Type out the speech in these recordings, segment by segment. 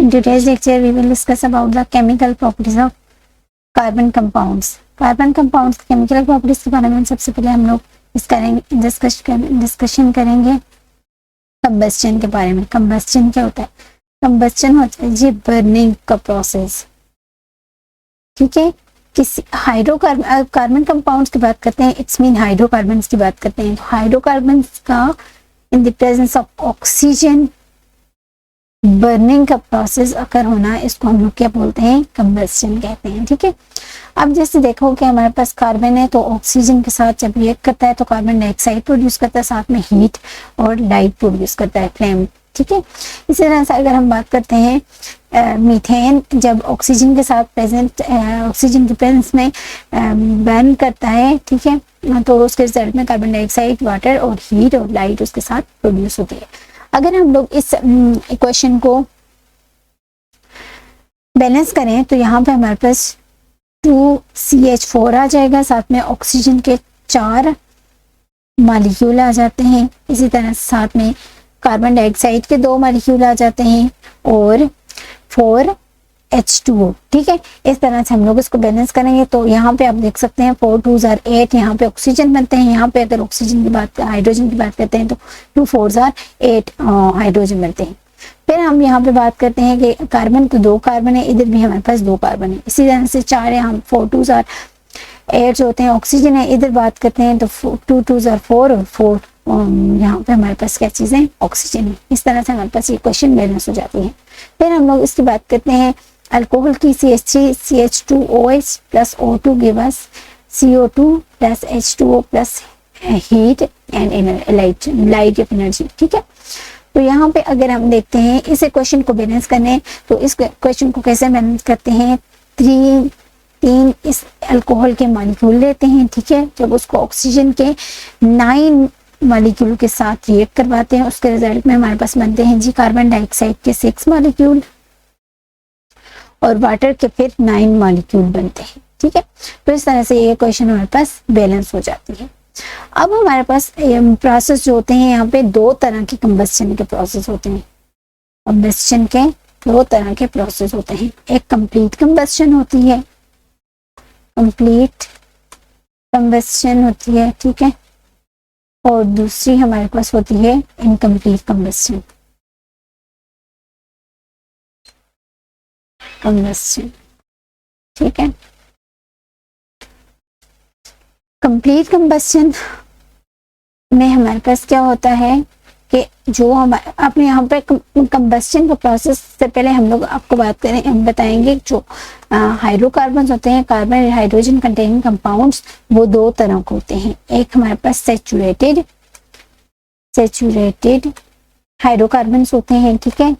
In today's lecture, we will discuss about the chemical properties of carbon compounds. Carbon compounds chemical properties के बारे में सबसे पहले हम लोग डिस्कशन करेंगे कंबस्टन के बारे में। कंबस्टन क्या होता है? कंबस्टन होता है जी बर्निंग का प्रोसेस, ठीक है। किसी कार्बन कंपाउंड्स की बात करते हैं, इट्स मीन हाइड्रोकार्बन्स की बात करते हैं। हाइड्रोकार्बन्स का इन the presence of oxygen burning का प्रोसेस अकर होना, इसको हम लोग क्या बोलते हैं? कंबस्टन कहते हैं, ठीक है। अब जैसे देखो कि हमारे पास कार्बन है तो ऑक्सीजन के साथ जब रिएक्ट करता है तो कार्बन डाइऑक्साइड प्रोड्यूस करता है, साथ में हीट और लाइट प्रोड्यूस करता है, फ्लेम, ठीक है। इसी तरह से अगर हम बात करते हैं मीथेन, जब ऑक्सीजन के साथ प्रेजेंट ऑक्सीजन के प्रेजेंस में बर्न करता है, ठीक है, तो उसके रिजल्ट में कार्बन डाइऑक्साइड, वाटर और हीट और लाइट उसके साथ प्रोड्यूस होती है। अगर हम लोग इस इक्वेशन को बैलेंस करें तो यहाँ पे हमारे पास 2CH4 आ जाएगा, साथ में ऑक्सीजन के 4 मॉलिक्यूल आ जाते हैं। इसी तरह साथ में कार्बन डाइऑक्साइड के 2 मॉलिक्यूल आ जाते हैं और 4H2O, ठीक है। इस तरह से हम लोग इसको बैलेंस करेंगे तो यहाँ पे आप देख सकते हैं 4 2s are 8, यहाँ पे ऑक्सीजन बनते हैं। यहाँ पे अगर ऑक्सीजन की बात हाइड्रोजन की बात करते हैं तो 2 4s are 8 हाइड्रोजन बनते हैं। फिर हम यहाँ पे बात करते हैं कि कार्बन तो 2 कार्बन है, इधर भी हमारे पास 2 कार्बन है। इसी तरह से 4 है, हम 4 2s are 8 जो होते हैं ऑक्सीजन है, इधर बात करते हैं तो 2 2s are 4 और 4 यहाँ पे हमारे पास क्या चीज़ है? ऑक्सीजन है। इस तरह से हमारे पास ये क्वेश्चन बैलेंस हो जाती है। फिर हम लोग इसकी बात करते हैं अल्कोहल की, CH3 CH2OH plus O2 give us CO2 plus H2O plus heat and light of energy, ठीक है। तो यहाँ पे अगर हम देखते हैं इस क्वेश्चन को बैलेंस करने, तो इस क्वेश्चन को कैसे बैलेंस करते हैं? 3 इस अल्कोहल के मॉलिक्यूल लेते हैं, ठीक है। जब उसको ऑक्सीजन के 9 मॉलिक्यूल के साथ रिएक्ट करवाते हैं, उसके रिजल्ट में हमारे पास बनते हैं जी कार्बन डाइऑक्साइड के 6 मॉलिक्यूल और वाटर के फिर 9 मॉलिक्यूल बनते हैं, ठीक है। तो इस तरह से ये क्वेश्चन हमारे पास बैलेंस हो जाती है। अब हमारे पास प्रोसेस जो होते हैं, यहाँ पे 2 तरह के कंबस्टन के प्रोसेस होते हैं। कंबस्टन के 2 तरह के प्रोसेस होते हैं। एक कंप्लीट कंबस्टन होती है, कंप्लीट कंबस्टन होती है, ठीक है, और दूसरी हमारे पास होती है इनकम्प्लीट कंबस्टन। ठीक है। कंप्लीट कंबस्टन में हमारे पास क्या होता है कि जो हम अपने यहाँ पे कंबस्टन का प्रोसेस से पहले हम लोग आपको बताएंगे जो हाइड्रोकार्बन होते हैं, कार्बन हाइड्रोजन कंटेनिंग कंपाउंड्स, वो 2 तरह के होते हैं। एक हमारे पास सैचुरेटेड हाइड्रोकार्बन्स होते हैं, ठीक है।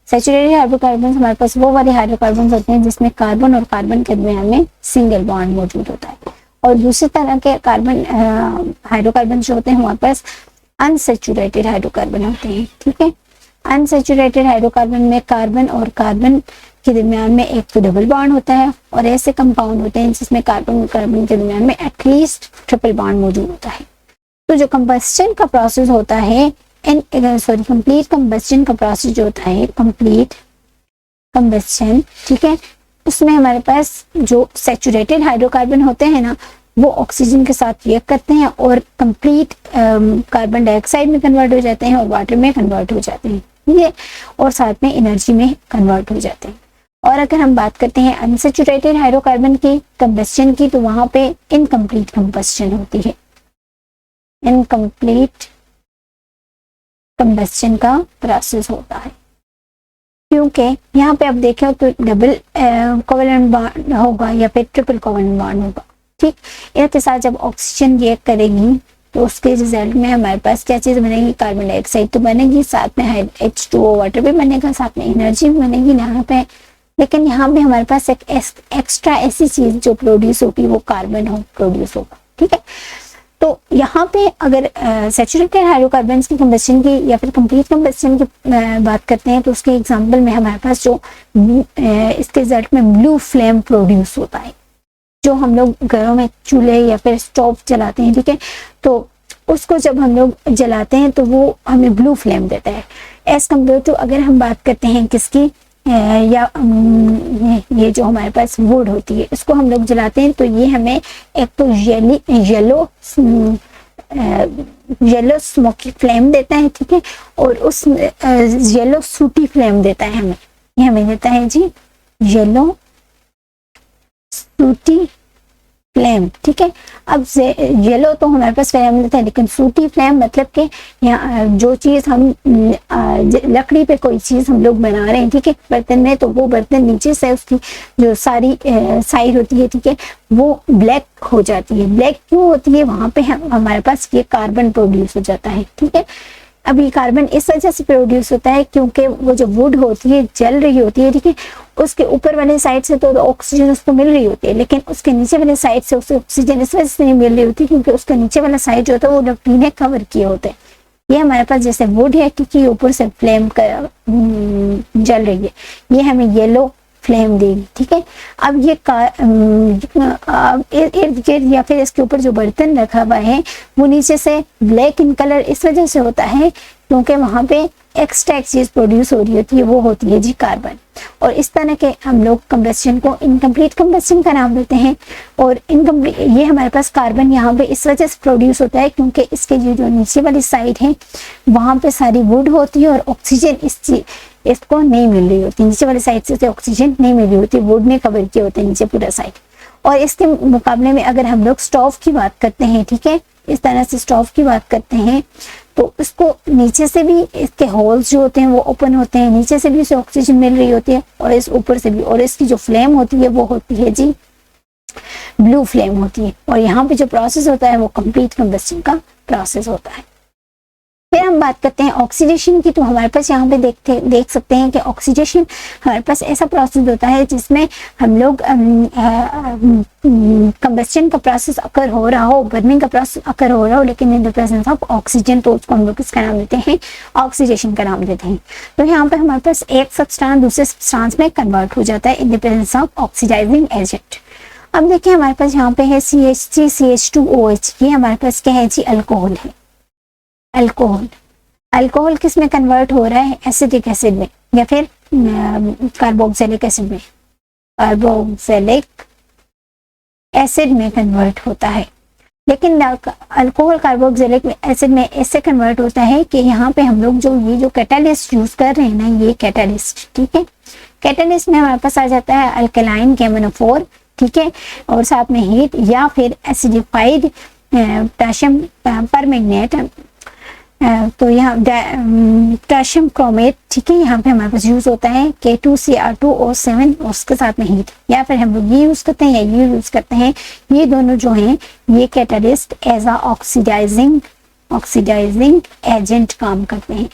सैचुरेटेड हाइड्रोकार्बन्स हमारे पास वो वाले हाइड्रोकार्बन्स होते हैं जिसमें कार्बन और कार्बन के दरमियान में सिंगल बॉन्ड मौजूद होता है। और दूसरी तरह के कार्बन हाइड्रोकार्बन जो होते हैं हमारे पास अनसैचुरेटेड हाइड्रोकार्बन होते हैं, ठीक है। अनसैचुरेटेड हाइड्रोकार्बन में कार्बन और कार्बन के दरमियान में एक तो डबल बॉन्ड होता है, और ऐसे कंपाउंड होते हैं जिसमें कार्बन और कार्बन के दरमियान में एटलीस्ट ट्रिपल बॉन्ड मौजूद होता है। तो जो कंबस्टन का प्रोसेस होता है कंप्लीट कंबस्टन का प्रोसेस जो होता है, कंप्लीट कंबस्टन, ठीक है, उसमें हमारे पास जो सैचुरेटेड हाइड्रोकार्बन होते हैं ना, वो ऑक्सीजन के साथ रिएक्ट करते हैं और कंप्लीट कार्बन डाइऑक्साइड में कन्वर्ट हो जाते हैं और वाटर में कन्वर्ट हो जाते हैं, ठीक है, और साथ में एनर्जी में कन्वर्ट हो जाते हैं। और अगर हम बात करते हैं अनसैचुरेटेड हाइड्रोकार्बन की कंबस्टन की, तो वहां पे इनकम्प्लीट कंबस्टन होती है। इनकम्प्लीट कंबस्टन का प्रोसेस होता है, क्योंकि यहाँ पे आप देखें तो डबल कोवेलेंट बॉन्ड होगा या फिर ट्रिपल कोवेलेंट बॉन्ड होगा, ठीक। इसके साथ जब ऑक्सीजन रिएक्ट करेगी तो उसके रिजल्ट में हमारे पास क्या चीज़ बनेगी? कार्बन डाइऑक्साइड तो बनेगी, साथ में H2O वाटर भी बनेगा, साथ में एनर्जी भी बनेगी यहाँ पे। लेकिन यहाँ पे हमारे पास एक एक्स्ट्रा ऐसी चीज़ जो प्रोड्यूस होगी वो कार्बन प्रोड्यूस होगा, ठीक है। तो यहाँ पे अगर सैचुरेटेड हाइड्रोकार्बन की कंबस्टन की या फिर कंप्लीट कंबस्टन की बात करते हैं, तो उसके एग्जांपल में हमारे पास जो इसके रिजल्ट में ब्लू फ्लेम प्रोड्यूस होता है, जो हम लोग घरों में चूल्हे या फिर स्टोव जलाते हैं, ठीक है, तो उसको जब हम लोग जलाते हैं तो वो हमें ब्लू फ्लेम देता है। एज कम्पेयर टू अगर हम बात करते हैं किसकी, या ये जो हमारे पास वुड होती है इसको हम लोग जलाते हैं तो ये हमें एक तो येलो स्मोकी फ्लेम देता है, ठीक है, और उस येलो सूटी फ्लेम देता है हमें, ये हमें देता है जी येलो सूटी फ्लेम, ठीक है। अब येलो तो हमारे पास फ्लेम देता है, लेकिन सूटी फ्लेम मतलब कि यहाँ जो चीज हम लकड़ी पे कोई चीज हम लोग बना रहे हैं, ठीक है, बर्तन में, तो वो बर्तन नीचे से उसकी जो सारी साइड होती है, ठीक है, वो ब्लैक हो जाती है। ब्लैक क्यों होती है? वहां पे हमारे पास ये कार्बन प्रोड्यूस हो जाता है, ठीक है। अब ये कार्बन इस वजह से प्रोड्यूस होता है क्योंकि वो जो वुड होती है जल रही होती है, ठीक है, उसके ऊपर वाले साइड से तो ऑक्सीजन उसको मिल रही होती है, लेकिन उसके नीचे वाले साइड से उसे ऑक्सीजन इस वजह से नहीं मिल रही होती क्योंकि उसका नीचे वाला साइड जो होता है वो लकड़ी ने कवर किए होते हैं। ये हमारे पास जैसे वुड है, ठीक है, ऊपर से फ्लेम जल रही है, ये हमें येलो फ्लेम देगी, ठीक है। अब ये इर्द गिर्द या फिर इसके ऊपर जो बर्तन रखा हुआ है वो नीचे से ब्लैक इन कलर इस वजह से होता है क्योंकि वहां पे एक्स्ट्रा चीज प्रोड्यूस हो रही होती है, वो होती है जी कार्बन। और इस तरह के हम लोग कंबस्शन को इनकम्प्लीट कंबस्शन का नाम देते हैं। और इनकम्प्लीट ये हमारे पास कार्बन यहाँ पे इस वजह से प्रोड्यूस होता है क्योंकि इसके जो नीचे वाली साइड है वहां पे सारी वुड होती है और ऑक्सीजन इसको नहीं मिल रही होती, नीचे वाली साइड से ऑक्सीजन नहीं मिल रही होती, वुड ने कवर किए होते हैं नीचे पूरा साइड। और इसके मुकाबले में अगर हम लोग स्टोव की बात करते हैं, ठीक है, इस तरह से स्टोव की बात करते हैं तो इसको नीचे से भी इसके होल्स जो होते हैं वो ओपन होते हैं, नीचे से भी इसे ऑक्सीजन मिल रही होती है और इस ऊपर से भी। और इसकी जो फ्लेम होती है वो होती है जी ब्लू फ्लेम होती है। और यहाँ पे जो प्रोसेस होता है वो कंप्लीट कंबस्शन का प्रोसेस होता है। फिर हम बात करते हैं ऑक्सीडेशन की, तो हमारे पास यहाँ पे देख सकते हैं कि ऑक्सीडेशन हमारे पास ऐसा प्रोसेस होता है जिसमें हम लोग कंबस्शन का प्रोसेस अकर हो रहा हो, बर्निंग का प्रोसेस अकर हो रहा हो, लेकिन इन द प्रेजेंस ऑफ ऑक्सीजन, तो उसको हम लोग किसका नाम देते हैं? ऑक्सीडेशन का नाम देते हैं। तो यहाँ पे हमारे पास एक सब्सटेंस दूसरे सब्सटेंस में कन्वर्ट हो जाता है in the presence of oxidising agent. अब देखिए हमारे पास यहाँ पे है CH3 CH2OH, ये हमारे पास क्या है जी? अल्कोहल है। अल्कोहल किस में कन्वर्ट हो रहा है? एसिटिक एसिड में या फिर कार्बोक्सिलिक एसिड में, कार्बोक्सिलिक एसिड में कन्वर्ट होता है। लेकिन अल्कोहल कार्बोक्सिलिक एसिड में ऐसे कन्वर्ट होता है कि यहाँ पे हम लोग जो कैटालिस्ट यूज कर रहे हैं ना, ये कैटालिस्ट, ठीक है, कैटालिस्ट में हमारे पास आ जाता है अल्कलाइन KMnO4, ठीक है, और साथ में हीट या फिर एसिडिफाइड पोटेशियम परमैंगनेट, तो यहाँ पोटेशियम क्रोमेट, ठीक है, यहाँ पे हमारे पास यूज होता है K2Cr2O7 और उसके साथ में हीट, या फिर हम लोग ये यूज करते हैं या ये यूज करते हैं। ये दोनों जो हैं ये catalyst as a oxidising agent काम करते हैं।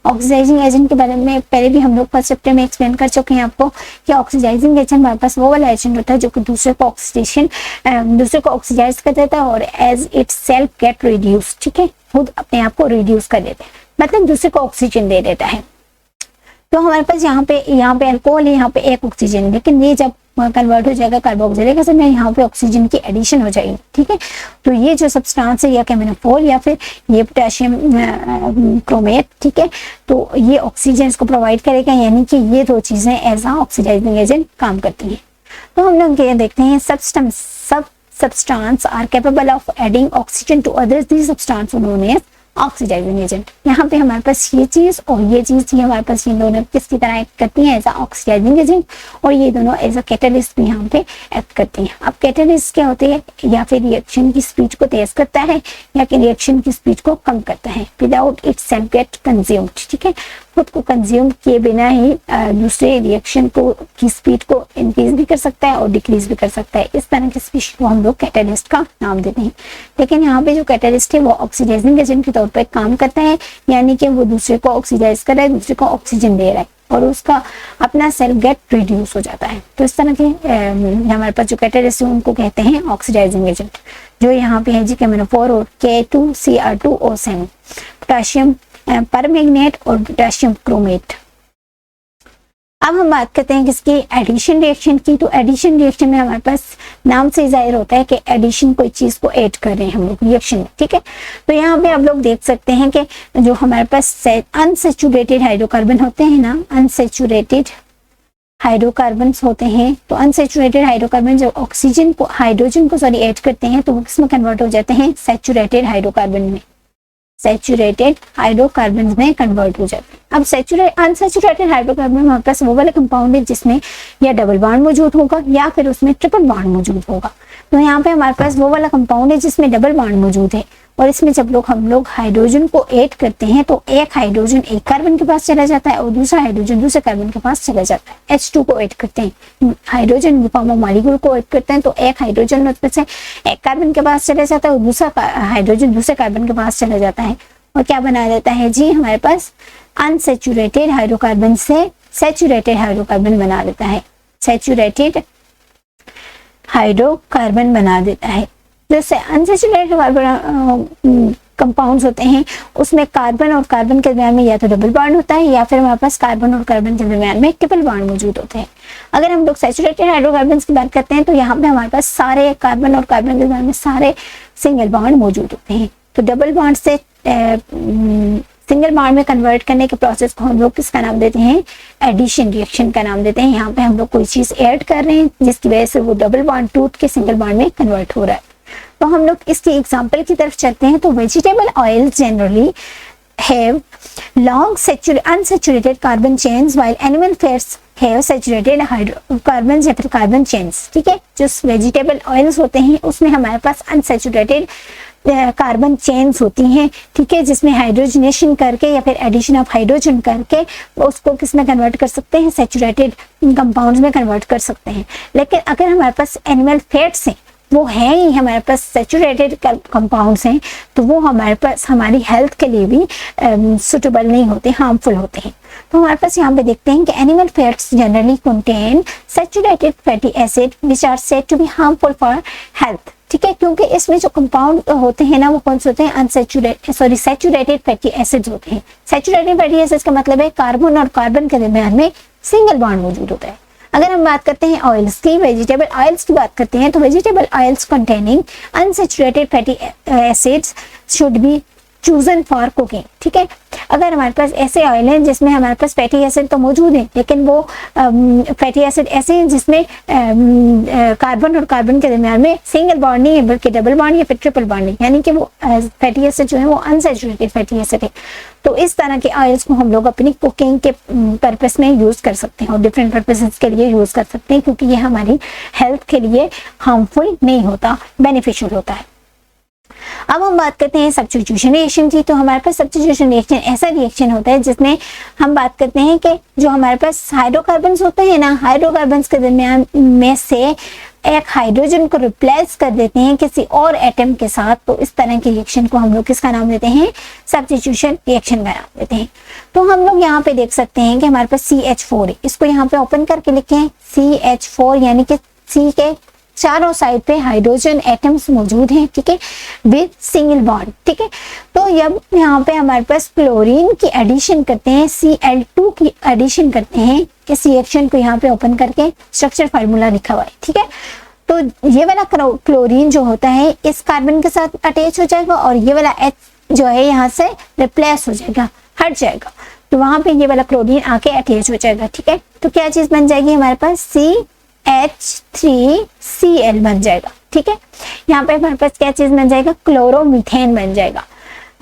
ऑक्सीडाइजिंग एजेंट के बारे में पहले भी हम लोग फर्स्ट चैप्टर में एक्सप्लेन कर चुके हैं आपको कि ऑक्सीडाइजिंग एजेंट हमारे पास वो वाला एजेंट होता है जो कि दूसरे को ऑक्सीडाइज कर देता है और as itself get reduce, ठीक है, खुद अपने आप को रिड्यूस कर देता है, मतलब दूसरे को ऑक्सीजन दे देता है। तो हमारे पास यहाँ पे अल्कोहल है, यहाँ पे एक ऑक्सीजन, लेकिन ये जब कन्वर्ट हो जाएगा कार्बोक्सिलिक एसिड में, यहाँ पे ऑक्सीजन की एडिशन हो जाएगी, ठीक है। तो ये जो सब्सटेंस है या KMnO4 या फिर ये पोटेशियम क्रोमेट, ठीक है, तो ये ऑक्सीजन इसको प्रोवाइड करेगा, यानी कि ये दो चीजें एज अ ऑक्सीडाइजिंग एजेंट काम करती हैं। तो हम लोग ये देखते हैं substance are capable of adding oxygen to others, these substances are known as oxidising agent. यहाँ पे हमारे पास ये चीज और ये चीज, ये हमारे पास ये दोनों किसकी तरह एक्ट करती हैं? एज अ ऑक्सीडाइजिंग एजेंट, और ये दोनों एज अ कैटलिस्ट भी यहाँ पे एक्ट करती हैं। अब कैटलिस्ट क्या होते हैं? या फिर रिएक्शन की स्पीड को तेज करता है या कि रिएक्शन की स्पीड को कम करता है, without itself get consumed, ठीक है, खुद को कंज्यूम किए बिना ही दूसरे रिएक्शन को की स्पीड को इंक्रीज भी कर सकता है और डिक्रीज भी कर सकता है। इस तरह की स्पीड को हम लोग कैटलिस्ट का नाम देते हैं। लेकिन यहाँ पे जो कैटलिस्ट है वो ऑक्सीडाइजिंग एजेंट के तौर पर काम करता है, यानी कि वो दूसरे को ऑक्सीडाइज कर रहा है, दूसरे को ऑक्सीजन दे रहा है और उसका अपना सेल गेट रिड्यूस हो जाता है। तो इस तरह के हमारे पास जो कैटलिस्ट है उनको कहते हैं ऑक्सीडाइजिंग एजेंट, जो यहाँ पे है जी KMnO4 और K2Cr2O7, पोटेशियम परमैंगनेट और पोटेशियम क्रोमेट। अब हम बात करते हैं किसकी? एडिशन रिएक्शन की। तो एडिशन रिएक्शन में हमारे पास नाम से जाहिर होता है कि एडिशन कोई चीज को ऐड कर रहे हैं हम लोग रिएक्शन में, ठीक है। तो यहाँ पे आप लोग देख सकते हैं कि जो हमारे पास अनसैचुरेटेड हाइड्रोकार्बन होते हैं ना, अनसैचुरेटेड हाइड्रोकार्बन्स होते हैं, तो अनसैचुरेटेड हाइड्रोकार्बन जब ऑक्सीजन को हाइड्रोजन को ऐड करते हैं तो वो किसमें कन्वर्ट हो जाते हैं, सैचुरेटेड हाइड्रोकार्बन में, सैचुरेटेड हाइड्रोकार्बन में कन्वर्ट हो जाते हैं। अब अनसैचुरेटेड हाइड्रोकार्बन में हमारे पास वो वाला कंपाउंड है जिसमें या डबल बॉन्ड मौजूद होगा या फिर उसमें ट्रिपल बॉन्ड मौजूद होगा। तो यहाँ पे हमारे पास वो वाला कंपाउंड है जिसमें डबल बॉन्ड मौजूद है, और इसमें जब हम लोग हाइड्रोजन को ऐड करते हैं तो एक हाइड्रोजन एक कार्बन के पास चला जाता है और दूसरा हाइड्रोजन दूसरे कार्बन के पास चला जाता है। H2 को ऐड करते हैं, हाइड्रोजन फॉर्म ऑफ मॉलिक्यूल को ऐड करते हैं तो एक हाइड्रोजन उसमें से एक कार्बन के पास चला जाता है और दूसरा हाइड्रोजन दूसरे कार्बन के पास चला जाता है, और क्या बना देता है जी, हमारे पास अनसैचुरेटेड हाइड्रोकार्बन से सैचुरेटेड हाइड्रोकार्बन बना देता है, सैचुरेटेड हाइड्रोकार्बन बना देता है। जैसे अनसैचुरेटेड कार्बन कंपाउंड्स होते हैं उसमें कार्बन और कार्बन के दरमियान में या तो डबल बॉन्ड होता है या फिर हमारे पास कार्बन और कार्बन के दरमियान में ट्रिपल बॉन्ड मौजूद होते हैं। अगर हम लोग सैचुरेटेड हाइड्रोकार्बन्स की बात करते हैं तो यहाँ पे हमारे पास सारे कार्बन और कार्बन के दरमियान में सारे सिंगल बॉन्ड मौजूद होते हैं। तो डबल बॉन्ड से सिंगल बॉन्ड में कन्वर्ट करने के प्रोसेस को हम लोग किसका नाम देते हैं, एडिशन रिएक्शन का नाम देते हैं। यहाँ पे हम लोग कोई चीज ऐड कर रहे हैं जिसकी वजह से वो डबल बॉन्ड टूट के सिंगल बॉन्ड में कन्वर्ट हो रहा है। तो हम लोग इसकी एग्जांपल की तरफ चलते हैं। तो vegetable oils generally have long unsaturated carbon chains while animal fats have saturated hydrocarbon या फिर कार्बन चेन्स। ठीक है, जो वेजिटेबल ऑयल्स होते हैं उसमें हमारे पास अनसैचुरेटेड कार्बन चेन्स होती हैं, ठीक है, जिसमें हाइड्रोजनेशन करके या फिर एडिशन ऑफ हाइड्रोजन करके उसको किस में कन्वर्ट कर सकते हैं, सैचुरेटेड कंपाउंड्स में कन्वर्ट कर सकते हैं। लेकिन अगर हमारे पास एनिमल फैट्स हैं, वो है ही हमारे पास सैचुरेटेड कंपाउंड्स हैं, तो वो हमारे पास हमारी हेल्थ के लिए भी सुटेबल नहीं होते, हार्मफुल होते हैं। तो हमारे पास यहाँ पे देखते हैं कि animal fats generally contain saturated fatty acid which are said to be harmful for health. ठीक है, क्योंकि इसमें जो कंपाउंड होते हैं ना वो कौन से होते हैं, सैचुरेटेड फैटी एसिड्स होते हैं। सैचुरेटेड फैटी एसिड्स का मतलब है कार्बन और कार्बन के दरमियान में सिंगल बॉन्ड मौजूद होता है। अगर हम बात करते हैं ऑयल्स की, वेजिटेबल ऑयल्स की बात करते हैं, तो vegetable oils containing unsaturated fatty acids should be chosen for cooking. ठीक है, अगर हमारे पास ऐसे ऑयल हैं जिसमें हमारे पास फैटी एसिड तो मौजूद है, लेकिन वो फैटी एसिड ऐसे हैं जिसमें कार्बन और कार्बन के दरमियान में सिंगल बॉन्ड नहीं है बल्कि डबल बॉन्ड या फिर ट्रिपल बॉन्ड है, यानी कि वो फैटी एसिड जो है वो अनसैचुरेटेड फैटी एसिड है। तो इस तरह के ऑयल्स को हम लोग अपनी कुकिंग के पर्पस में यूज कर सकते हैं और डिफरेंट पर्पसेस के लिए यूज कर सकते हैं, क्योंकि ये हमारी हेल्थ के लिए हार्मफुल नहीं होता, बेनिफिशियल होता है। अब हम बात करते हैं सब्स्टिट्यूशन रिएक्शन की। तो हमारे पास सब्स्टिट्यूशन रिएक्शन ऐसा रिएक्शन होता है जिसमें हम बात करते हैं कि जो हमारे पास हाइड्रोकार्बन्स होते हैं ना, हाइड्रोकार्बन्स के दरमियान में से एक हाइड्रोजन को रिप्लेस कर देते हैं किसी और एटम के साथ। तो इस तरह के रिएक्शन को हम लोग किसका नाम देते हैं, सब्स्टिट्यूशन रिएक्शन का नाम देते हैं। तो हम लोग यहाँ पे देख सकते हैं कि हमारे पास CH4 है, इसको यहाँ पे ओपन करके लिखें CH4, यानी कि C के चारों साइड पे हाइड्रोजन एटम्स मौजूद हैं, ठीक है, विद सिंगल बॉन्ड। ठीक है, तो जब यहाँ पे हमारे पास क्लोरीन की एडिशन करते हैं, Cl2 की एडिशन करते हैं, इस रिएक्शन को यहाँ पे ओपन करके स्ट्रक्चर फार्मूला लिखा हुआ है। ठीक है, तो ये वाला क्लोरीन जो होता है इस कार्बन के साथ अटैच हो जाएगा और ये वाला H जो है यहाँ से रिप्लेस हो जाएगा, हट जाएगा, तो वहां पे ये वाला क्लोरीन आके अटैच हो जाएगा। ठीक है, तो क्या चीज बन जाएगी हमारे पास, CH3Cl बन जाएगा। ठीक है, यहाँ पे हमारे पास क्या चीज बन जाएगा, क्लोरोमीथेन बन जाएगा।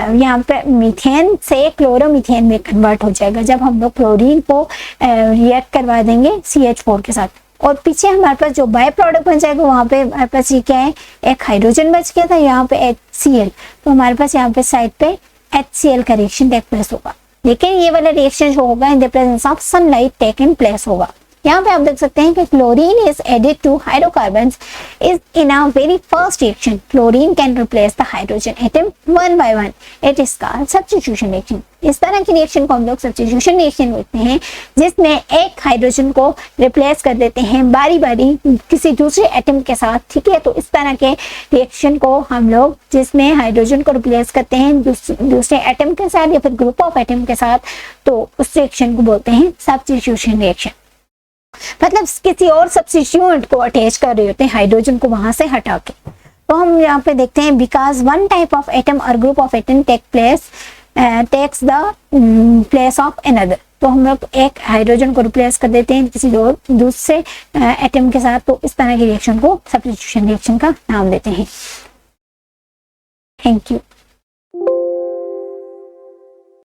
यहाँ पे मीथेन से क्लोरोमीथेन में कन्वर्ट हो जाएगा जब हम लोग क्लोरीन को रिएक्ट करवा देंगे CH4 के साथ। और पीछे हमारे पास जो बाय प्रोडक्ट बन जाएगा वहां पे हमारे पास ये क्या है, एक हाइड्रोजन बच गया था, यहाँ पे HCl, तो हमारे पास यहाँ पे साइड पे HCl का रिएक्शन टेक प्लेस होगा। लेकिन ये वाला रिएक्शन जो होगा in the presence of sunlight taken place होगा। यहाँ पे आप देख सकते हैं कि chlorine is added to hydrocarbons is in a very first reaction, chlorine can replace the hydrogen atom one by one, it is called substitution reaction. इस तरह की रिएक्शन को हम लोग सब्स्टिट्यूशन रिएक्शन बोलते हैं, जिसमें एक हाइड्रोजन को रिप्लेस कर देते हैं बारी बारी किसी दूसरे एटम के साथ। ठीक है, तो इस तरह के रिएक्शन को हम लोग जिसमें हाइड्रोजन को रिप्लेस करते हैं दूसरे एटम के साथ या फिर ग्रुप ऑफ एटम के साथ, तो उस रिएक्शन को बोलते हैं सब्स्टिट्यूशन रिएक्शन। मतलब किसी और सब्स्टिट्यूएंट को अटैच कर रहे होते हैं हाइड्रोजन को वहां से हटा के। तो हम यहाँ पे देखते हैं because one type of atom और group of atom takes the place of another. तो हम लोग एक हाइड्रोजन को रिप्लेस कर देते हैं किसी दूसरे एटम के साथ, तो इस तरह की रिएक्शन को सब्स्टिट्यूशन रिएक्शन का नाम देते हैं। Thank you.